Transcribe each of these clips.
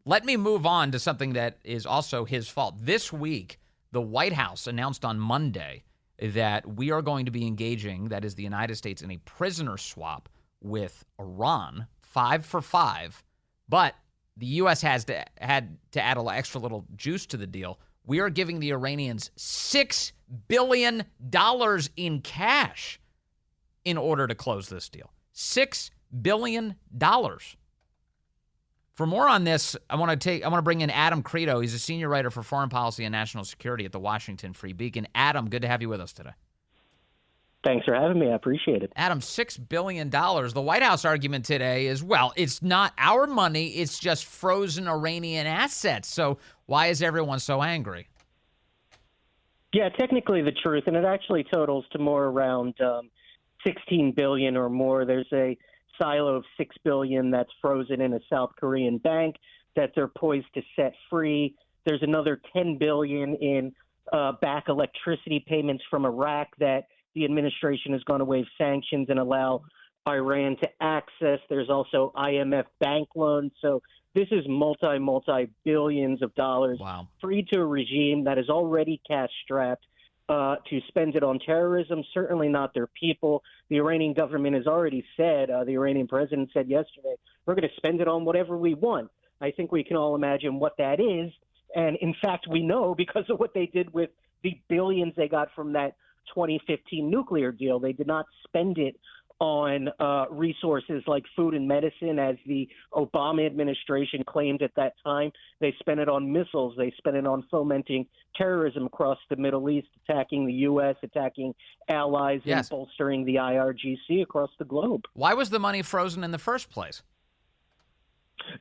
Let me move on to something that is also his fault. This week, the White House announced on Monday that we are going to be engaging, that is the United States, in a prisoner swap with Iran, 5 for 5. But the U.S. had to add an extra little juice to the deal. We are giving the Iranians $6 billion in cash in order to close this deal. $6 billion. For more on this, I want to bring in Adam Kredo. He's a senior writer for foreign policy and national security at the Washington Free Beacon. Adam, good to have you with us today. Thanks for having me. I appreciate it. Adam, $6 billion. The White House argument today is, well, it's not our money. It's just frozen Iranian assets. So why is everyone so angry? Yeah, technically the truth, and it actually totals to more around $16 billion or more. There's a silo of $6 billion that's frozen in a South Korean bank that they're poised to set free. There's another $10 billion in back electricity payments from Iraq that the administration is going to waive sanctions and allow Iran to access. There's also IMF bank loans. So this is multi-billions of dollars free to a regime that is already cash-strapped to spend it on terrorism, certainly not their people. The Iranian government has already said, the Iranian president said yesterday, we're going to spend it on whatever we want. I think we can all imagine what that is. And in fact, we know because of what they did with the billions they got from that 2015 nuclear deal. They did not spend it on resources like food and medicine, as the Obama administration claimed at that time. They spent it on missiles. They spent it on fomenting terrorism across the Middle East, attacking the U.S., attacking allies, and bolstering the IRGC across the globe. Why was the money frozen in the first place?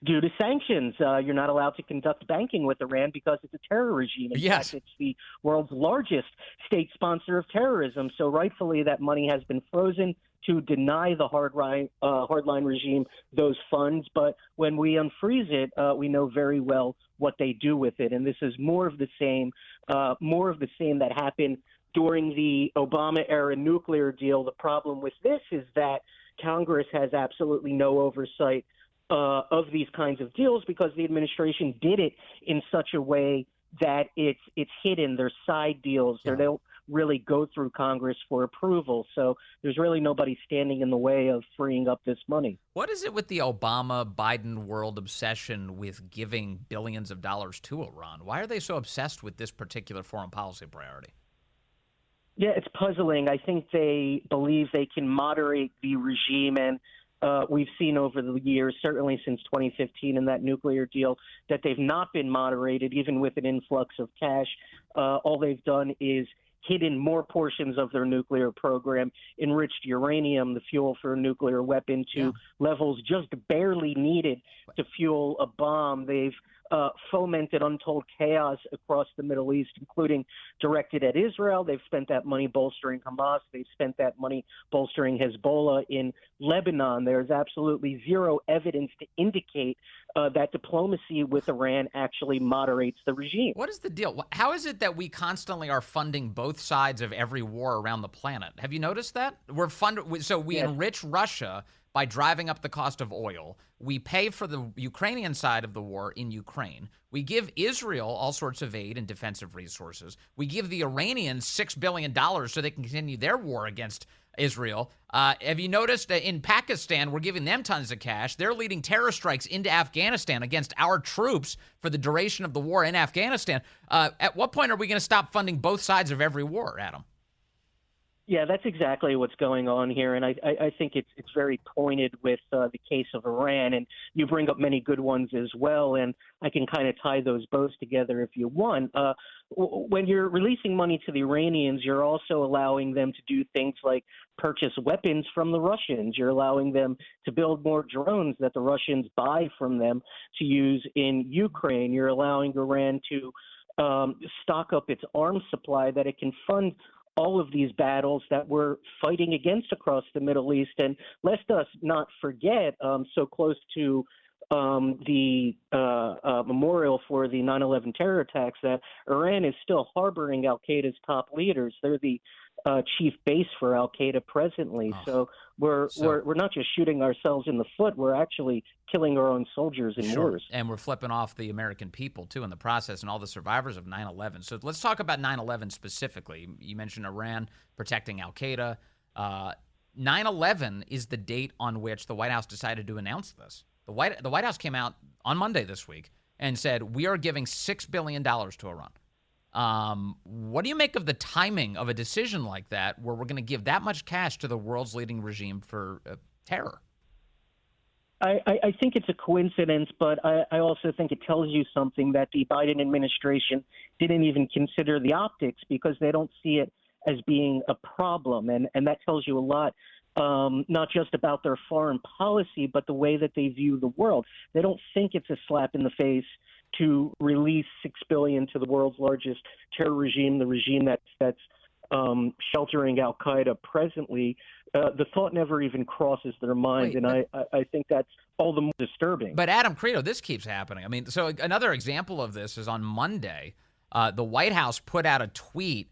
Due to sanctions. You're not allowed to conduct banking with Iran because it's a terror regime. In fact, it's the world's largest state sponsor of terrorism. So rightfully, that money has been frozen to deny the hardline regime those funds. But when we unfreeze it, we know very well what they do with it. And this is more of the same that happened during the Obama-era nuclear deal. The problem with this is that Congress has absolutely no oversight of these kinds of deals because the administration did it in such a way that it's hidden. They're side deals. They don't really go through Congress for approval. So there's really nobody standing in the way of freeing up this money. What is it with the Obama-Biden world obsession with giving billions of dollars to Iran? Why are they so obsessed with this particular foreign policy priority? Yeah, it's puzzling. I think they believe they can moderate the regime, and we've seen over the years, certainly since 2015 in that nuclear deal, that they've not been moderated, even with an influx of cash. All they've done is hidden more portions of their nuclear program, enriched uranium, the fuel for a nuclear weapon, to levels just barely needed to fuel a bomb. They've fomented untold chaos across the Middle East, including directed at Israel. They've spent that money bolstering Hamas. They've spent that money bolstering Hezbollah in Lebanon. There's absolutely zero evidence to indicate that diplomacy with Iran actually moderates the regime. What is the deal? How is it that we constantly are funding both sides of every war around the planet? Have you noticed that? We enrich Russia by driving up the cost of oil. We pay for the Ukrainian side of the war in Ukraine. We give Israel all sorts of aid and defensive resources. We give the Iranians $6 billion so they can continue their war against Israel. Have you noticed that in Pakistan, we're giving them tons of cash? They're leading terror strikes into Afghanistan against our troops for the duration of the war in Afghanistan. At what point are we going to stop funding both sides of every war, Adam? Yeah, that's exactly what's going on here, and I think it's very pointed with the case of Iran, and you bring up many good ones as well, and I can kind of tie those both together if you want. When you're releasing money to the Iranians, you're also allowing them to do things like purchase weapons from the Russians. You're allowing them to build more drones that the Russians buy from them to use in Ukraine. You're allowing Iran to stock up its arms supply that it can fund all of these battles that we're fighting against across the Middle East. And let us not forget, so close to the memorial for the 9/11 terror attacks, that Iran is still harboring al-Qaeda's top leaders. They're the chief base for Al Qaeda presently. So we're not just shooting ourselves in the foot; we're actually killing our own soldiers in wars. And we're flipping off the American people too in the process, and all the survivors of 9/11. So let's talk about 9/11 specifically. You mentioned Iran protecting Al Qaeda. 9/11 is the date on which the White House decided to announce this. The White House came out on Monday this week and said, we are giving $6 billion to Iran. What do you make of the timing of a decision like that, where we're going to give that much cash to the world's leading regime for terror? I think it's a coincidence, but I also think it tells you something, that the Biden administration didn't even consider the optics because they don't see it as being a problem. And that tells you a lot, not just about their foreign policy, but the way that they view the world. They don't think it's a slap in the face to release $6 billion to the world's largest terror regime, the regime that's sheltering Al Qaeda presently. The thought never even crosses their mind, and I think that's all the more disturbing. But Adam Kredo, this keeps happening. I mean, so another example of this is on Monday, the White House put out a tweet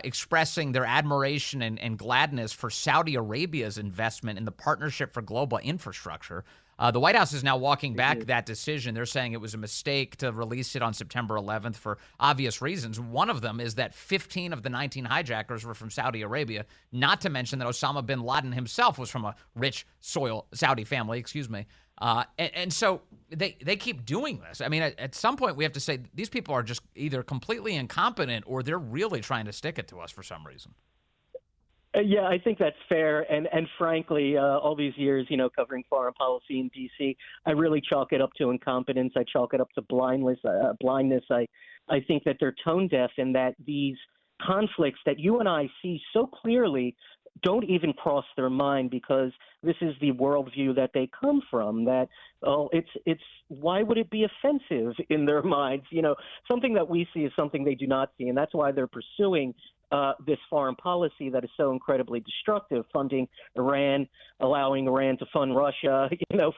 expressing their admiration and gladness for Saudi Arabia's investment in the Partnership for Global Infrastructure. The White House is now walking back that decision. They're saying it was a mistake to release it on September 11th for obvious reasons. One of them is that 15 of the 19 hijackers were from Saudi Arabia, not to mention that Osama bin Laden himself was from a rich Saudi family, and so they keep doing this. I mean, at some point we have to say these people are just either completely incompetent or they're really trying to stick it to us for some reason. Yeah, I think that's fair. And frankly, all these years, covering foreign policy in D.C., I really chalk it up to incompetence. I chalk it up to blindness. I think that they're tone deaf, and that these conflicts that you and I see so clearly don't even cross their mind, because this is the worldview that they come from. That it's why would it be offensive in their minds? Something that we see is something they do not see, and that's why they're pursuing this foreign policy that is so incredibly destructive, funding Iran, allowing Iran to fund Russia,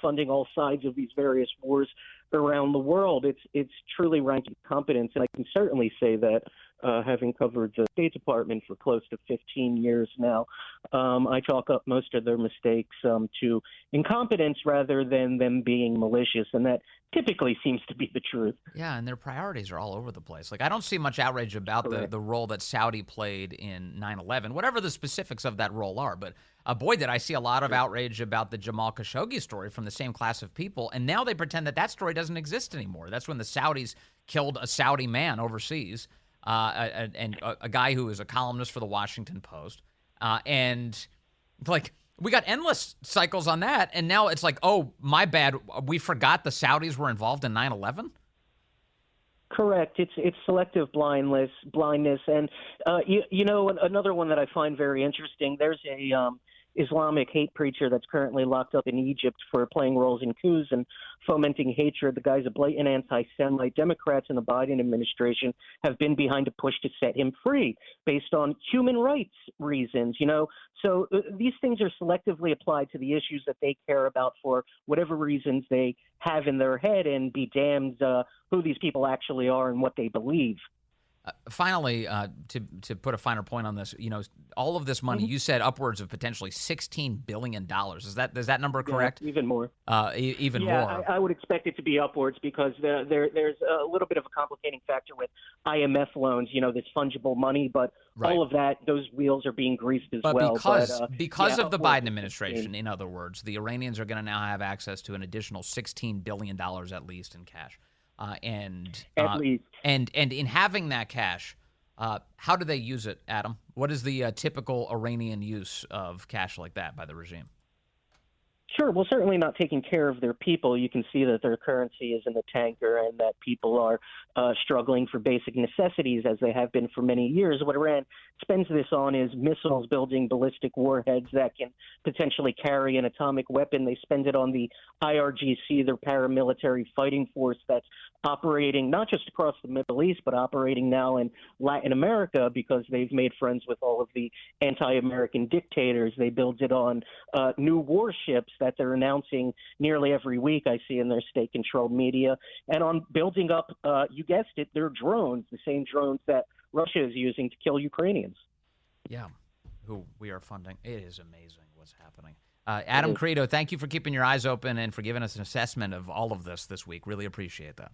funding all sides of these various wars around the world. It's truly rank incompetence, and I can certainly say that having covered the State Department for close to 15 years now, I chalk up most of their mistakes to incompetence rather than them being malicious, and that typically seems to be the truth. Yeah, and their priorities are all over the place. Like, I don't see much outrage about the role that Saudi played in 9/11, whatever the specifics of that role are. But boy, did I see a lot of outrage about the Jamal Khashoggi story from the same class of people, and now they pretend that story doesn't exist anymore. That's when the Saudis killed a Saudi man overseas, and a guy who is a columnist for the Washington Post, and like, we got endless cycles on that, and now it's like, oh, my bad, we forgot the Saudis were involved in 9/11? Correct. It's selective blindness, and another one that I find very interesting. There's a Islamic hate preacher that's currently locked up in Egypt for playing roles in coups and fomenting hatred. The guy's a blatant anti-Semite. Democrats in the Biden administration have been behind a push to set him free based on human rights reasons, So these things are selectively applied to the issues that they care about for whatever reasons they have in their head, and be damned who these people actually are and what they believe. Finally, to put a finer point on this, all of this money, you said upwards of potentially $16 billion. Is that number correct? Yeah, even more. Even more. I would expect it to be upwards, because there's a little bit of a complicating factor with IMF loans, this fungible money, but all of that, those wheels are being greased as well. Because of the Biden administration, in other words, the Iranians are going to now have access to an additional $16 billion at least in cash. At least. And in having that cash, how do they use it, Adam? What is the typical Iranian use of cash like that by the regime? Sure. Well, certainly not taking care of their people. You can see that their currency is in the tanker, and that people are struggling for basic necessities, as they have been for many years. What Iran spends this on is missiles, building ballistic warheads that can potentially carry an atomic weapon. They spend it on the IRGC, their paramilitary fighting force that's operating not just across the Middle East, but operating now in Latin America, because they've made friends with all of the anti-American dictators. They build it on new warships that they're announcing nearly every week, I see in their state-controlled media, and on building up, you guessed it, their drones, the same drones that Russia is using to kill Ukrainians. Yeah. who we are funding. It is amazing what's happening. Adam Kredo, thank you for keeping your eyes open and for giving us an assessment of all of this week. Really appreciate that.